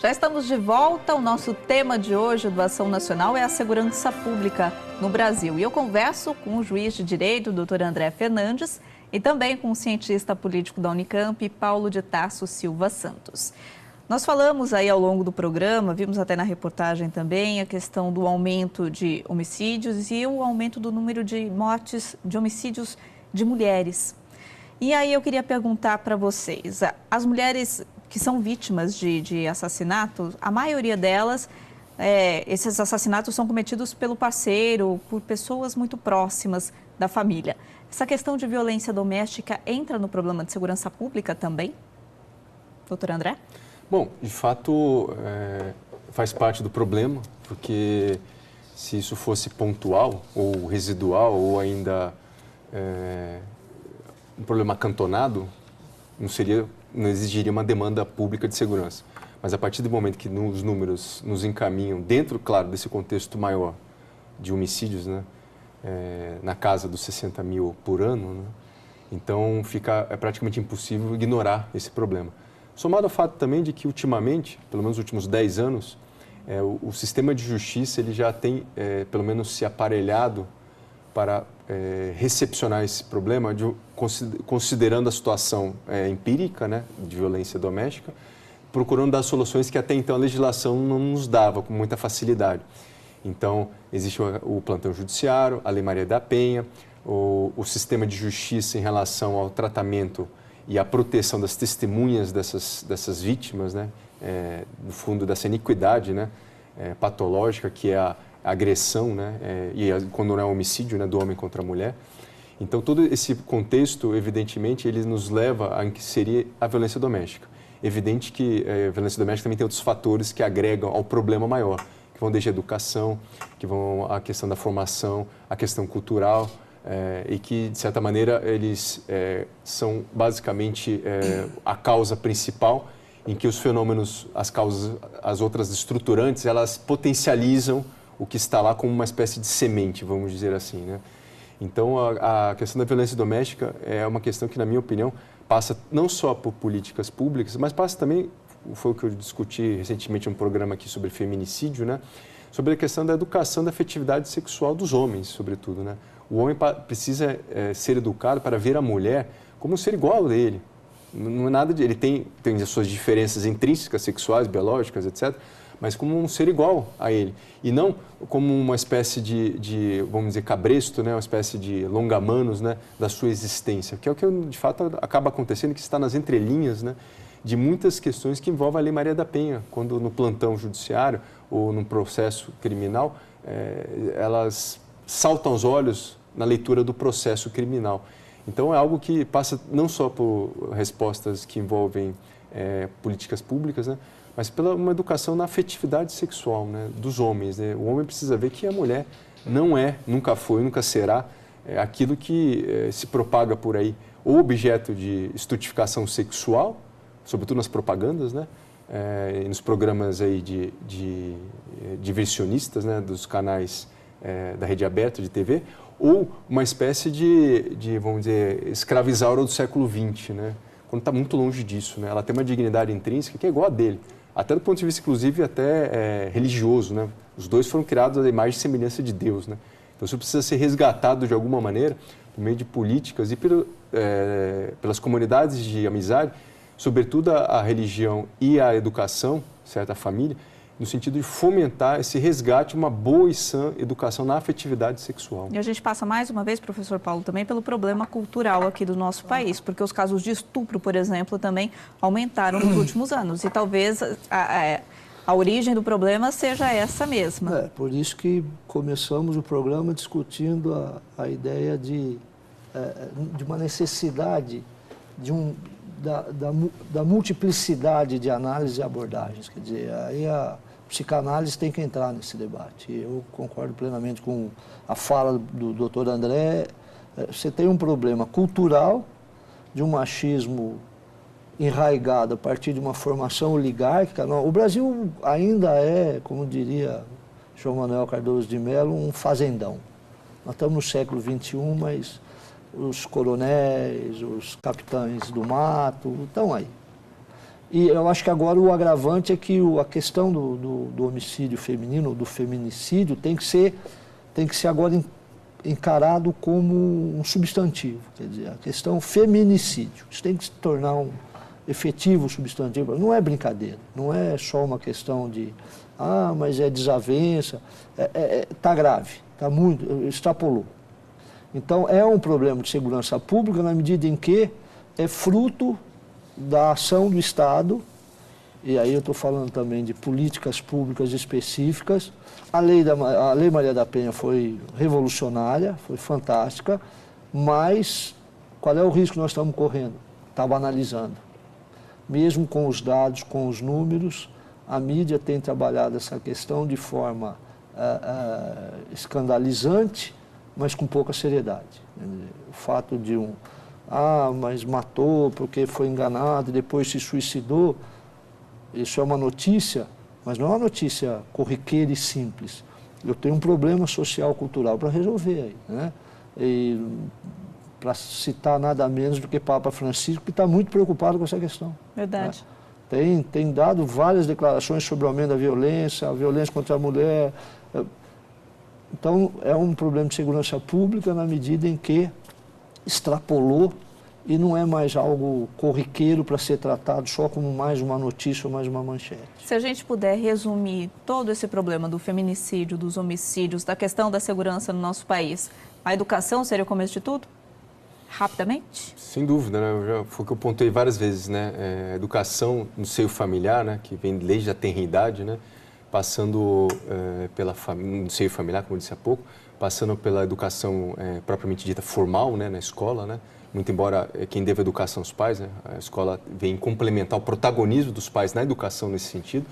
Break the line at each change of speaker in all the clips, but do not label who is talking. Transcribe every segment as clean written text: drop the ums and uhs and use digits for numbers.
Já estamos de volta. O nosso tema de hoje do Ação Nacional é a segurança pública no Brasil. E eu converso com o juiz de direito, doutor André Fernandes, e também com o cientista político da Unicamp, Paulo de Tarso Silva Santos. Nós falamos aí ao longo do programa, vimos até na reportagem também, a questão do aumento de homicídios e o aumento do número de mortes, de homicídios de mulheres. E aí eu queria perguntar para vocês, as mulheres que são vítimas de assassinatos, a maioria delas, esses assassinatos são cometidos pelo parceiro, por pessoas muito próximas da família. Essa questão de violência doméstica entra no problema de segurança pública também? Doutor André?
Bom, de fato, faz parte do problema, porque se isso fosse pontual ou residual ou ainda um problema acantonado, não exigiria uma demanda pública de segurança. Mas a partir do momento que os números nos encaminham dentro, claro, desse contexto maior de homicídios, né, na casa dos 60 mil por ano, né, então é praticamente impossível ignorar esse problema. Somado ao fato também de que, ultimamente, pelo menos nos últimos 10 anos, o sistema de justiça ele já tem, pelo menos, se aparelhado para recepcionar esse problema, considerando a situação empírica, né, de violência doméstica, procurando dar soluções que até então a legislação não nos dava com muita facilidade. Então, existe o plantão judiciário, a Lei Maria da Penha, o sistema de justiça em relação ao tratamento e à proteção das testemunhas dessas vítimas, né, no fundo dessa iniquidade, né, patológica, que é a agressão, né, e quando não é homicídio, né, do homem contra a mulher. Então, todo esse contexto, evidentemente, ele nos leva a inserir a violência doméstica. Evidente que a violência doméstica também tem outros fatores que agregam ao problema maior, que vão desde a educação, que vão à questão da formação, a questão cultural, e que, de certa maneira, eles são basicamente a causa principal em que os fenômenos, as outras estruturantes, elas potencializam o que está lá como uma espécie de semente, vamos dizer assim, né? Então, a questão da violência doméstica é uma questão que, na minha opinião, passa não só por políticas públicas, mas passa também, foi o que eu discuti recentemente em um programa aqui sobre feminicídio, né? Sobre a questão da educação da afetividade sexual dos homens, sobretudo, né? O homem precisa ser educado para ver a mulher como um ser igual a ele. Não é nada de... Ele tem as suas diferenças intrínsecas, sexuais, biológicas, etc., mas como um ser igual a ele. E não como uma espécie de vamos dizer, cabresto, né? Uma espécie de longa-manos, né? Da sua existência, que é o que, de fato, acaba acontecendo, que está nas entrelinhas, né? De muitas questões que envolvem a Lei Maria da Penha, quando no plantão judiciário ou num processo criminal, elas saltam aos olhos na leitura do processo criminal. Então, é algo que passa não só por respostas que envolvem políticas públicas, né, mas pela uma educação na afetividade sexual, né, dos homens, né? O homem precisa ver que a mulher não nunca foi, nunca será aquilo que se propaga por aí, ou objeto de estutificação sexual, sobretudo nas propagandas, né, e nos programas aí de diversionistas, né, dos canais da rede aberta de TV, ou uma espécie de vamos dizer, escravizaura do século XX, né? Quando está muito longe disso, né? Ela tem uma dignidade intrínseca que é igual a dele, até do ponto de vista, inclusive, até religioso, né? Os dois foram criados à imagem e semelhança de Deus, né? Então, isso precisa ser resgatado de alguma maneira, por meio de políticas e pelas comunidades de amizade, sobretudo a religião e a educação, certo? A família, no sentido de fomentar esse resgate, uma boa e sã educação na afetividade sexual.
E a gente passa mais uma vez, professor Paulo, também pelo problema cultural aqui do nosso país, porque os casos de estupro, por exemplo, também aumentaram nos últimos anos. E talvez a origem do problema seja essa mesma.
Por isso que começamos o programa discutindo a ideia de uma necessidade da multiplicidade de análises e abordagens. Quer dizer, aí a psicanálise tem que entrar nesse debate. Eu concordo plenamente com a fala do doutor André. Você tem um problema cultural de um machismo enraizado a partir de uma formação oligárquica. O Brasil ainda é, como diria João Manuel Cardoso de Mello, um fazendão. Nós estamos no século XXI, mas os coronéis, os capitães do mato estão aí. E eu acho que agora o agravante é que a questão do homicídio feminino, do feminicídio, tem que ser agora encarado como um substantivo. Quer dizer, a questão feminicídio. Isso tem que se tornar um efetivo substantivo. Não é brincadeira, não é só uma questão de, mas é desavença. Está grave, está muito, extrapolou. Então, é um problema de segurança pública na medida em que é fruto da ação do Estado, e aí eu estou falando também de políticas públicas específicas. A Lei Maria da Penha foi revolucionária, foi fantástica, mas qual é o risco que nós estamos correndo? Está banalizando. Mesmo com os dados, com os números, a mídia tem trabalhado essa questão de forma escandalizante, mas com pouca seriedade. O fato de mas matou porque foi enganado e depois se suicidou, isso é uma notícia, mas não é uma notícia corriqueira e simples. Eu tenho um problema social, cultural para resolver aí, né? E para citar nada menos do que Papa Francisco, que está muito preocupado com essa questão.
Verdade.
Né? Tem dado várias declarações sobre o aumento da violência, a violência contra a mulher. Então, é um problema de segurança pública na medida em que extrapolou e não é mais algo corriqueiro para ser tratado só como mais uma notícia ou mais uma manchete.
Se a gente puder resumir todo esse problema do feminicídio, dos homicídios, da questão da segurança no nosso país, a educação seria o começo de tudo? Rapidamente?
Sem dúvida, né? Foi o que eu pontei várias vezes, né? Educação no seio familiar, né? Que vem desde a tenridade, né? Passando no seio familiar, como eu disse há pouco, passando pela educação propriamente dita formal, né? Na escola, né? Muito embora quem deva educação aos pais, né? A escola vem complementar o protagonismo dos pais na educação nesse sentido.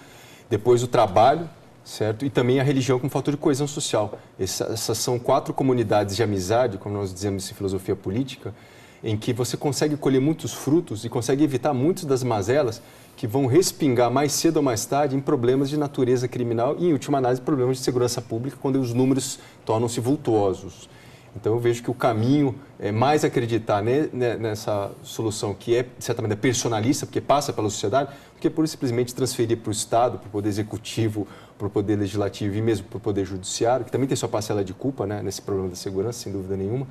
Depois o trabalho, certo? E também a religião como fator de coesão social. Essas são 4 comunidades de amizade, como nós dizemos em filosofia política, em que você consegue colher muitos frutos e consegue evitar muitas das mazelas que vão respingar mais cedo ou mais tarde em problemas de natureza criminal e, em última análise, problemas de segurança pública, quando os números tornam-se vultuosos. Então, eu vejo que o caminho é mais acreditar nessa solução que é, de certa maneira, personalista, porque passa pela sociedade, do que por simplesmente transferir para o Estado, para o Poder Executivo, para o Poder Legislativo e mesmo para o Poder Judiciário, que também tem sua parcela de culpa, né, nesse problema da segurança, sem dúvida nenhuma,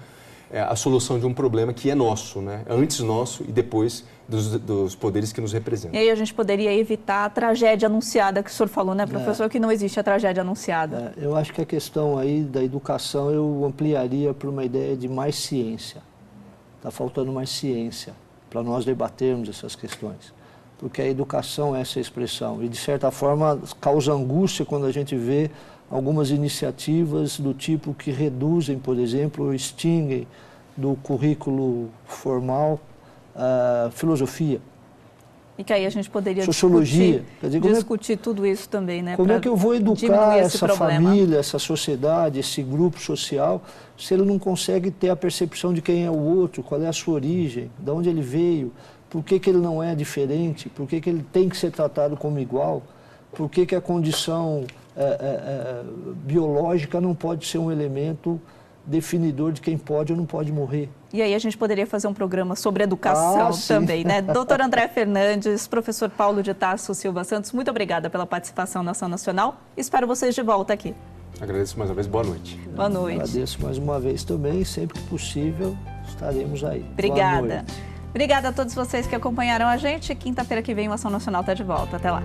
a solução de um problema que é nosso, né, antes nosso e depois dos poderes que nos representam.
E aí a gente poderia evitar a tragédia anunciada que o senhor falou, né, professor, que não existe a tragédia anunciada.
Eu acho que a questão aí da educação eu ampliaria para uma ideia de mais ciência. Está faltando mais ciência para nós debatermos essas questões. Porque a educação é essa expressão e, de certa forma, causa angústia quando a gente vê algumas iniciativas do tipo que reduzem, por exemplo, ou extinguem do currículo formal filosofia.
E que aí a gente poderia
sociologia.
discutir tudo isso também, né?
Como é que eu vou educar essa família, essa sociedade, esse grupo social, se ele não consegue ter a percepção de quem é o outro, qual é a sua origem, de onde ele veio, por que ele não é diferente, por que ele tem que ser tratado como igual, por que a condição biológica não pode ser um elemento definidor de quem pode ou não pode morrer.
E aí a gente poderia fazer um programa sobre educação também, né? Doutor André Fernandes, professor Paulo de Tarso Silva Santos, muito obrigada pela participação na Ação Nacional. Espero vocês de volta aqui.
Agradeço mais uma vez. Boa noite.
Boa noite.
Agradeço mais uma vez também. Sempre que possível, estaremos aí.
Obrigada. Obrigada a todos vocês que acompanharam a gente. Quinta-feira que vem o Ação Nacional está de volta. Até lá.